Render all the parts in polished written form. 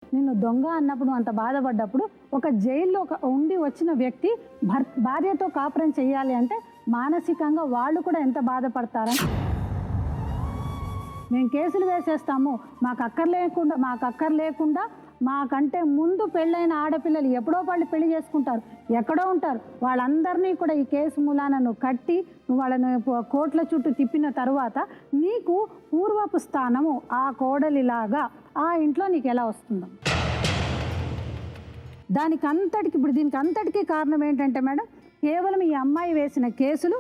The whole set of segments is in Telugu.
నిన్ను దొంగ అన్నప్పుడు అంత బాధపడ్డప్పుడు ఒక జైల్లో ఉండి వచ్చిన వ్యక్తి భార్యతో కాపురం చేయాలి అంటే మానసికంగా వాళ్ళు కూడా ఎంత బాధపడతారని. మేము కేసులు వేసేస్తాము, మాకు అక్కర్లేకుండా మాకంటే ముందు పెళ్ళైన ఆడపిల్లలు ఎప్పుడో వాళ్ళు పెళ్లి చేసుకుంటారు, ఎక్కడో ఉంటారు, వాళ్ళందరినీ కూడా ఈ కేసు మూలానను కట్టి వాళ్ళని కోట్ల చుట్టూ తిప్పిన తర్వాత నీకు పూర్వపు స్థానము ఆ కోడలిలాగా ఆ ఇంట్లో నీకు ఎలా వస్తుందో. దీనికి అంతటికీ కారణం ఏంటంటే మేడం, కేవలం ఈ అమ్మాయి వేసిన కేసులు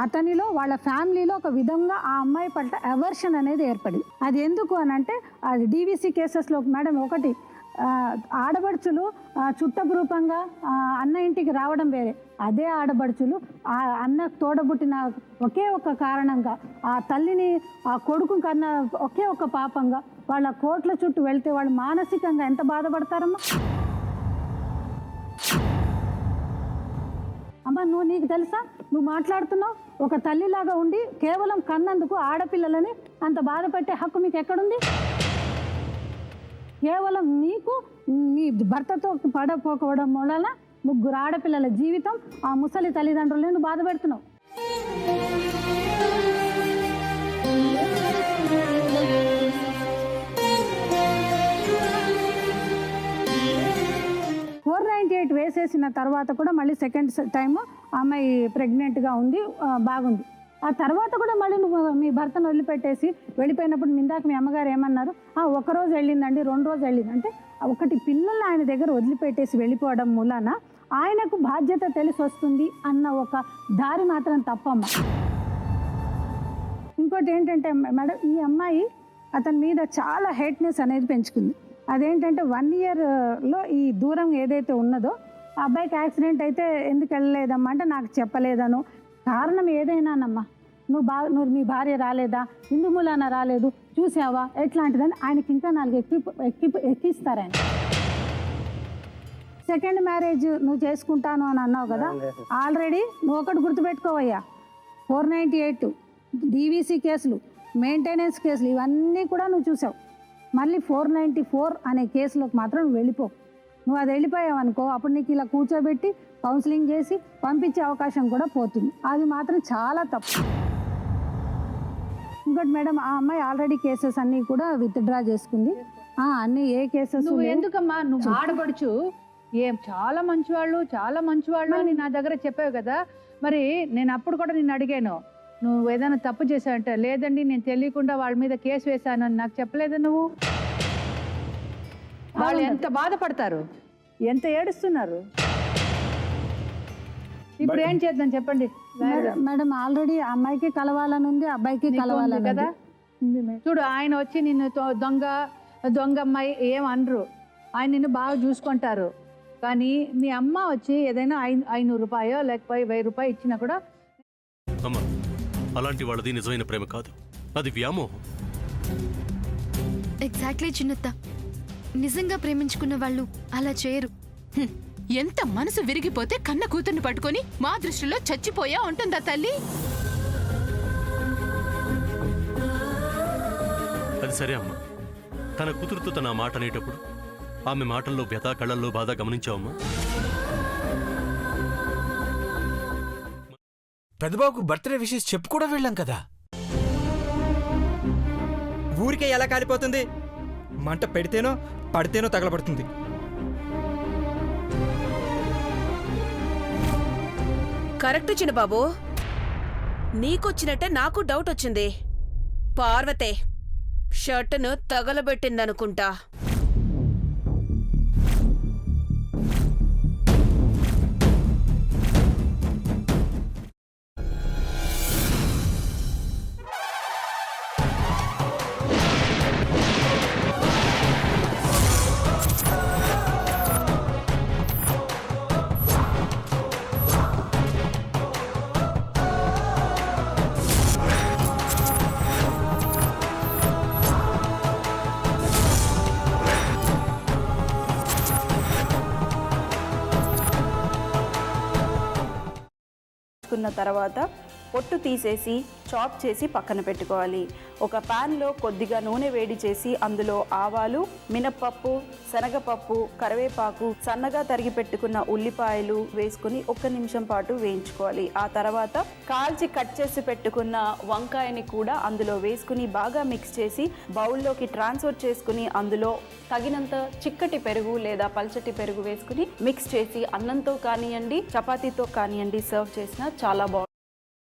అతనిలో వాళ్ళ ఫ్యామిలీలో ఒక విధంగా ఆ అమ్మాయి పట్ల అవర్షన్ అనేది ఏర్పడింది. అది ఎందుకు అని అంటే అది డీవీసీ కేసెస్లో మేడం ఒకటి ఆడబడుచులు చుట్టపు అన్న ఇంటికి రావడం వేరే, అదే ఆడబడుచులు ఆ అన్న తోడబుట్టిన ఒకే ఒక కారణంగా ఆ తల్లిని ఆ కొడుకు కన్నా ఒకే ఒక పాపంగా వాళ్ళ కోట్ల చుట్టూ వెళ్తే వాళ్ళు మానసికంగా ఎంత బాధపడతారమ్మా. అమ్మ నీకు తెలుసా, నువ్వు మాట్లాడుతున్నావు ఒక తల్లిలాగా ఉండి కేవలం కన్నందుకు ఆడపిల్లలని అంత బాధపెట్టే హక్కు మీకు ఎక్కడుంది? కేవలం నీకు నీ భర్తతో పడపోకపోవడం వలన 3 ఆడపిల్లల జీవితం ఆ ముసలి తల్లిదండ్రులను నువ్వు బాధ పెడుతున్నావు. వేసేసిన తర్వాత కూడా మళ్ళీ సెకండ్ టైము అమ్మాయి ప్రెగ్నెంట్గా ఉంది, బాగుంది. ఆ తర్వాత కూడా మళ్ళీ నువ్వు మీ భర్తను వదిలిపెట్టేసి వెళ్ళిపోయినప్పుడు ఇందాక మీ అమ్మగారు ఏమన్నారు, ఒకరోజు వెళ్ళిందండి 2 రోజులు వెళ్ళింది అంటే ఒకటి పిల్లల్ని ఆయన దగ్గర వదిలిపెట్టేసి వెళ్ళిపోవడం మూలాన ఆయనకు బాధ్యత తెలిసి వస్తుంది అన్న ఒక దారి మాత్రం తప్పమ్మ. ఇంకోటి ఏంటంటే మేడం, ఈ అమ్మాయి అతని మీద చాలా హేట్నెస్ అనేది పెంచుకుంది. అదేంటంటే 1 ఇయర్లో ఈ దూరం ఏదైతే ఉన్నదో ఆ అబ్బాయికి యాక్సిడెంట్ అయితే ఎందుకు వెళ్ళలేదమ్మా అంటే నాకు చెప్పలేదను. కారణం ఏదైనానమ్మా, నువ్వు మీ భార్య రాలేదా, ఇందు మూలాన రాలేదు, చూసావా ఎట్లాంటిదని ఆయనకి ఇంకా 4 ఎక్కిస్తారాయన. సెకండ్ మ్యారేజ్ నువ్వు చేసుకుంటాను అని అన్నావు కదా, ఆల్రెడీ నువ్వు ఒకటి గుర్తుపెట్టుకోవయ్యా, 498 డీవీసీ కేసులు, మెయింటెనెన్స్ కేసులు ఇవన్నీ కూడా నువ్వు చూసావు. మళ్ళీ 494 అనే కేసులోకి మాత్రం నువ్వు వెళ్ళిపో. నువ్వు అది వెళ్ళిపోయావు అనుకో, అప్పుడు నీకు ఇలా కూర్చోబెట్టి కౌన్సిలింగ్ చేసి పంపించే అవకాశం కూడా పోతుంది. అది మాత్రం చాలా తప్పు. ఇంకోటి మేడం, ఆ అమ్మాయి ఆల్రెడీ కేసెస్ అన్నీ కూడా విత్డ్రా చేసుకుంది. అన్ని ఏ కేసెస్ ఎందుకమ్మా నువ్వు ఆడబడుచు చాలా మంచివాళ్ళు అని నా దగ్గర చెప్పావు కదా, మరి నేను అప్పుడు కూడా నిన్ను అడిగాను, నువ్వు ఏదైనా తప్పు చేశావంటే లేదండి నేను తెలియకుండా వాళ్ళ మీద కేసు వేశాను అని నాకు చెప్పలేదు. నువ్వు వాళ్ళు ఎంత బాధపడతారు, ఎంత ఏడుస్తున్నారు. ఇప్పుడు ఏం చేద్దాం చెప్పండి మేడం. ఆల్రెడీ అమ్మాయికి కలవాలని ఉంది, అబ్బాయికి కలవాలని కదా. చూడు, ఆయన వచ్చి నిన్ను దొంగ అమ్మాయి ఏం అనరు, ఆయన నిన్ను బాగా చూసుకుంటారు. కానీ మీ అమ్మ వచ్చి ఏదైనా 500 రూపాయో లేకపోతే 1000 రూపాయలు ఇచ్చినా కూడా అలాంటి వాళ్ళది నిజమైన ప్రేమ కాదు, అది వ్యామోహం. ఎగ్జాక్ట్లీ చిన్నత్త, నిజంగా ప్రేమించుకున్న వాళ్ళు అలా చేయరు. ఎంత మనసు విరిగిపోతే కన్న కూతుర్ని పట్టుకొని మా దృష్టిలో చచ్చిపోయా ఉంటుందా తల్లి? అది సరే అమ్మా, తన కూతురుతో తన మాట అనేటప్పుడు ఆమె మాటల్లో వ్యథ, కళ్ళల్లో బాధ గమనించావమ్మా? పెద్దబాబుకు బర్త్డే విషెస్ చెప్పు కూడా వెళ్ళాం కదా. ఊరికే ఎలా కాలిపోతుంది, మంట పెడితేనో పడితేనో తగలబడుతుంది. కరెక్ట్ చిన్నబాబు, నీకొచ్చినట్టే నాకు డౌట్ వచ్చింది. పార్వతే షర్టును తగలబెట్టిందనుకుంటా. తర్వాత పొట్టు తీసేసి చాప్ చేసి పక్కన పెట్టుకోవాలి. ఒక ప్యాన్లో కొద్దిగా నూనె వేడి చేసి అందులో ఆవాలు, మినప్పప్పు, శనగపప్పు, కరివేపాకు, సన్నగా తరిగి పెట్టుకున్న ఉల్లిపాయలు వేసుకుని 1 నిమిషం పాటు వేయించుకోవాలి. ఆ తర్వాత కాల్చి కట్ చేసి పెట్టుకున్న వంకాయని కూడా అందులో వేసుకుని బాగా మిక్స్ చేసి బౌల్లోకి ట్రాన్స్ఫర్ చేసుకుని అందులో తగినంత చిక్కటి పెరుగు లేదా పల్చటి పెరుగు వేసుకుని మిక్స్ చేసి అన్నంతో కానివ్వండి, చపాతీతో కానివ్వండి సర్వ్ చేసినా చాలా బాగుంటుంది.